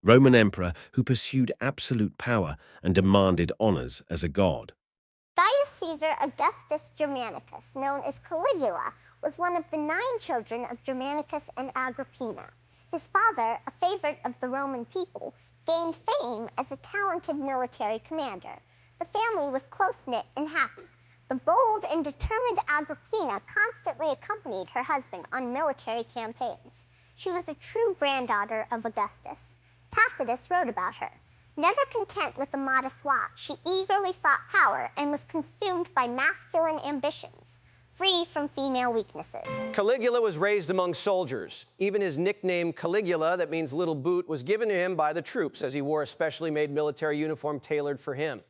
Roman emperor who pursued absolute power and demanded honors as a god. Gaius Caesar Augustus Germanicus, known as Caligula, was one of the 9 children of Germanicus and Agrippina. His father, a favorite of the Roman people, gained fame as a talented military commander. The family was close-knit and happy. The bold and determined Agrippina constantly accompanied her husband on military campaigns. She was a true granddaughter of Augustus. Tacitus wrote about her. Never content with a modest lot, she eagerly sought power and was consumed by masculine ambitions, free from female weaknesses. Caligula was raised among soldiers. Even his nickname Caligula, that means little boot, was given to him by the troops as he wore a specially made military uniform tailored for him.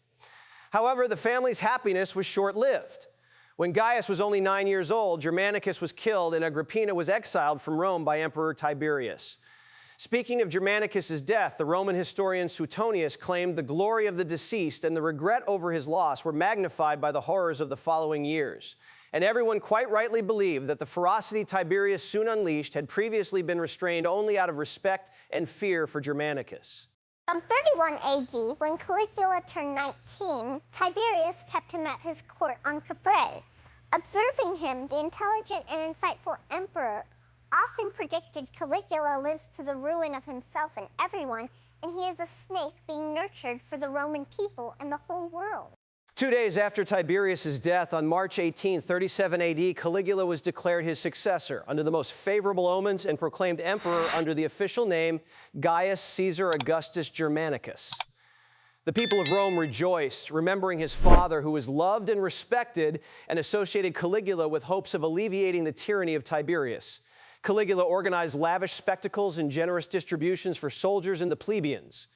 However, the family's happiness was short-lived. When Gaius was only 9 years old, Germanicus was killed and Agrippina was exiled from Rome by Emperor Tiberius. Speaking of Germanicus' death, the Roman historian Suetonius claimed the glory of the deceased and the regret over his loss were magnified by the horrors of the following years. And everyone quite rightly believed that the ferocity Tiberius soon unleashed had previously been restrained only out of respect and fear for Germanicus. From 31 AD, when Caligula turned 19, Tiberius kept him at his court on Capri. Observing him, the intelligent and insightful emperor often predicted Caligula lives to the ruin of himself and everyone, and he is a snake being nurtured for the Roman people and the whole world. 2 days after Tiberius' death, on March 18, 37 AD, Caligula was declared his successor under the most favorable omens and proclaimed emperor under the official name Gaius Caesar Augustus Germanicus. The people of Rome rejoiced, remembering his father, who was loved and respected, and associated Caligula with hopes of alleviating the tyranny of Tiberius. Caligula organized lavish spectacles and generous distributions for soldiers and the plebeians.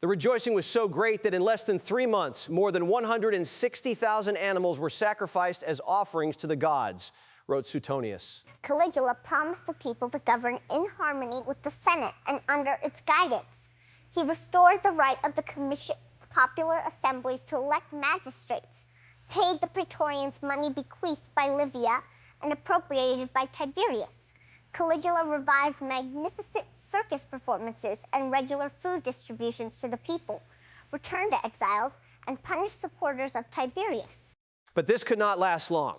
The rejoicing was so great that in less than 3 months, more than 160,000 animals were sacrificed as offerings to the gods, wrote Suetonius. Caligula promised the people to govern in harmony with the Senate and under its guidance. He restored the right of the popular assemblies to elect magistrates, paid the praetorians money bequeathed by Livia and appropriated by Tiberius. Caligula revived magnificent circus performances and regular food distributions to the people, returned to exiles, and punished supporters of Tiberius. But this could not last long.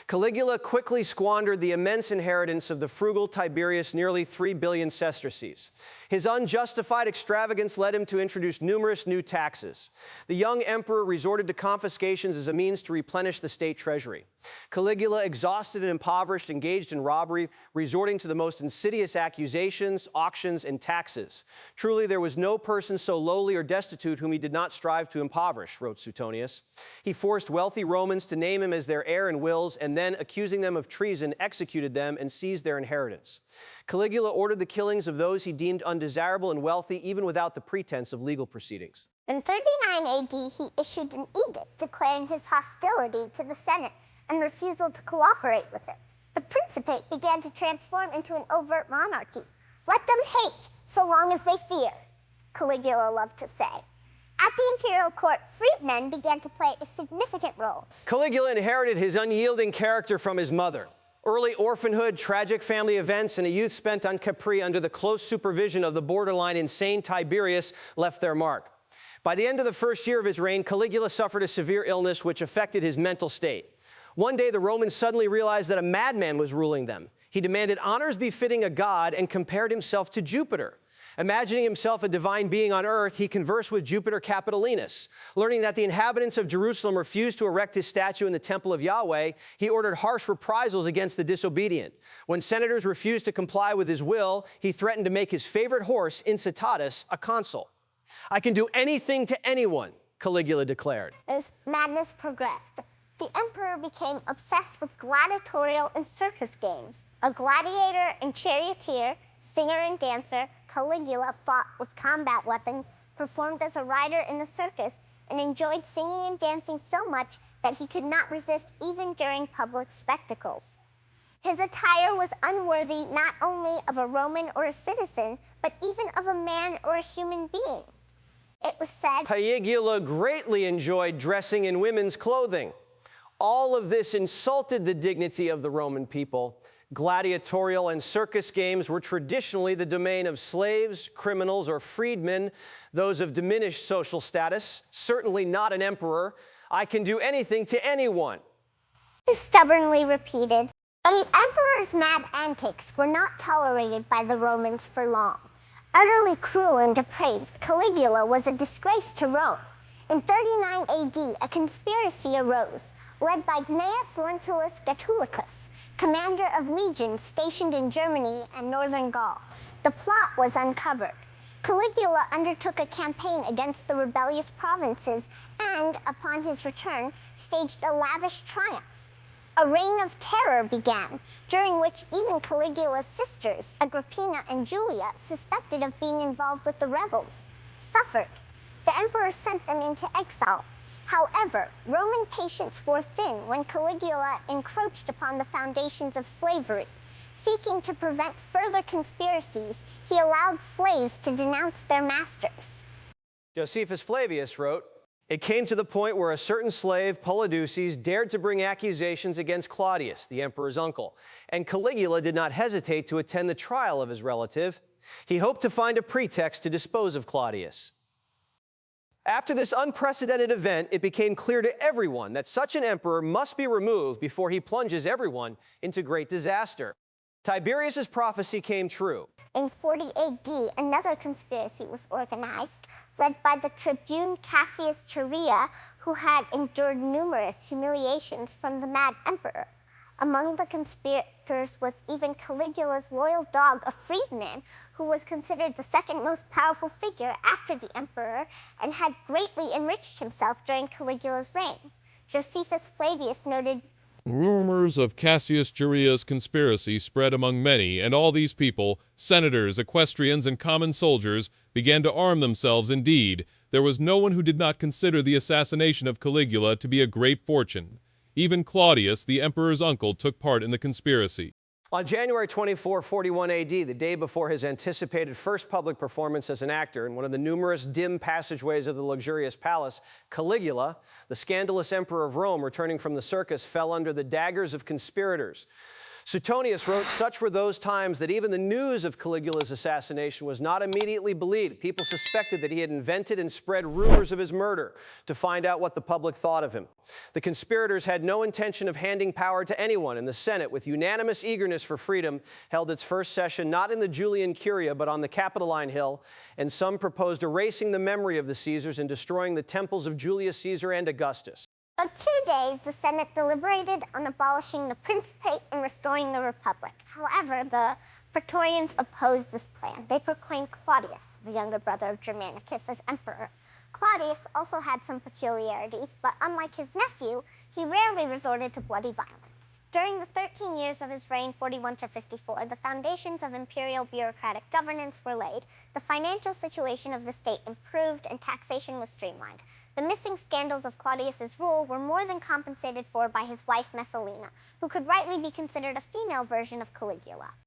Caligula quickly squandered the immense inheritance of the frugal Tiberius, nearly 3 billion sesterces. His unjustified extravagance led him to introduce numerous new taxes. The young emperor resorted to confiscations as a means to replenish the state treasury. Caligula, exhausted and impoverished, engaged in robbery, resorting to the most insidious accusations, auctions, and taxes. Truly, there was no person so lowly or destitute whom he did not strive to impoverish, wrote Suetonius. He forced wealthy Romans to name him as their heir in wills, and then, accusing them of treason, executed them and seized their inheritance. Caligula ordered the killings of those he deemed undesirable and wealthy, even without the pretense of legal proceedings. In 39 AD, he issued an edict declaring his hostility to the Senate and refusal to cooperate with it. The Principate began to transform into an overt monarchy. Let them hate so long as they fear, Caligula loved to say. At the imperial court, freedmen began to play a significant role. Caligula inherited his unyielding character from his mother. Early orphanhood, tragic family events, and a youth spent on Capri under the close supervision of the borderline insane Tiberius left their mark. By the end of the first year of his reign, Caligula suffered a severe illness which affected his mental state. One day, the Romans suddenly realized that a madman was ruling them. He demanded honors befitting a god and compared himself to Jupiter. Imagining himself a divine being on earth, he conversed with Jupiter Capitolinus. Learning that the inhabitants of Jerusalem refused to erect his statue in the temple of Yahweh, he ordered harsh reprisals against the disobedient. When senators refused to comply with his will, he threatened to make his favorite horse, Incitatus, a consul. "I can do anything to anyone," Caligula declared. As madness progressed, the emperor became obsessed with gladiatorial and circus games. A gladiator and charioteer, singer and dancer, Caligula fought with combat weapons, performed as a rider in the circus, and enjoyed singing and dancing so much that he could not resist even during public spectacles. His attire was unworthy not only of a Roman or a citizen, but even of a man or a human being. It was said, Caligula greatly enjoyed dressing in women's clothing. All of this insulted the dignity of the Roman people. Gladiatorial and circus games were traditionally the domain of slaves, criminals, or freedmen, those of diminished social status, certainly not an emperor. I can do anything to anyone. He stubbornly repeated. The emperor's mad antics were not tolerated by the Romans for long. Utterly cruel and depraved, Caligula was a disgrace to Rome. In 39 AD, a conspiracy arose, led by Gnaeus Lentulus Gatulicus, commander of legions stationed in Germany and northern Gaul. The plot was uncovered. Caligula undertook a campaign against the rebellious provinces and, upon his return, staged a lavish triumph. A reign of terror began, during which even Caligula's sisters, Agrippina and Julia, suspected of being involved with the rebels, suffered. The emperor sent them into exile. However, Roman patience wore thin when Caligula encroached upon the foundations of slavery. Seeking to prevent further conspiracies, he allowed slaves to denounce their masters. Josephus Flavius wrote, "It came to the point where a certain slave, Polydeuces, dared to bring accusations against Claudius, the emperor's uncle, and Caligula did not hesitate to attend the trial of his relative. He hoped to find a pretext to dispose of Claudius." After this unprecedented event, it became clear to everyone that such an emperor must be removed before he plunges everyone into great disaster. Tiberius's prophecy came true. In 40 AD, another conspiracy was organized, led by the tribune Cassius Chaerea, who had endured numerous humiliations from the mad emperor. Among the conspirators was even Caligula's loyal dog, a freedman, who was considered the second most powerful figure after the emperor and had greatly enriched himself during Caligula's reign. Josephus Flavius noted, "Rumors of Cassius Chaerea's conspiracy spread among many, and all these people, senators, equestrians, and common soldiers, began to arm themselves. Indeed, there was no one who did not consider the assassination of Caligula to be a great fortune. Even Claudius, the emperor's uncle, took part in the conspiracy." On January 24, 41 AD, the day before his anticipated first public performance as an actor in one of the numerous dim passageways of the luxurious palace, Caligula, the scandalous emperor of Rome returning from the circus, fell under the daggers of conspirators. Suetonius wrote, "Such were those times that even the news of Caligula's assassination was not immediately believed. People suspected that he had invented and spread rumors of his murder to find out what the public thought of him. The conspirators had no intention of handing power to anyone, and the Senate, with unanimous eagerness for freedom, held its first session not in the Julian Curia but on the Capitoline Hill, and some proposed erasing the memory of the Caesars and destroying the temples of Julius Caesar and Augustus." For 2 days, the Senate deliberated on abolishing the Principate and restoring the Republic. However, the Praetorians opposed this plan. They proclaimed Claudius, the younger brother of Germanicus, as emperor. Claudius also had some peculiarities, but unlike his nephew, he rarely resorted to bloody violence. During the 13 years of his reign, 41 to 54, the foundations of imperial bureaucratic governance were laid, the financial situation of the state improved, and taxation was streamlined. The missing scandals of Claudius's rule were more than compensated for by his wife Messalina, who could rightly be considered a female version of Caligula.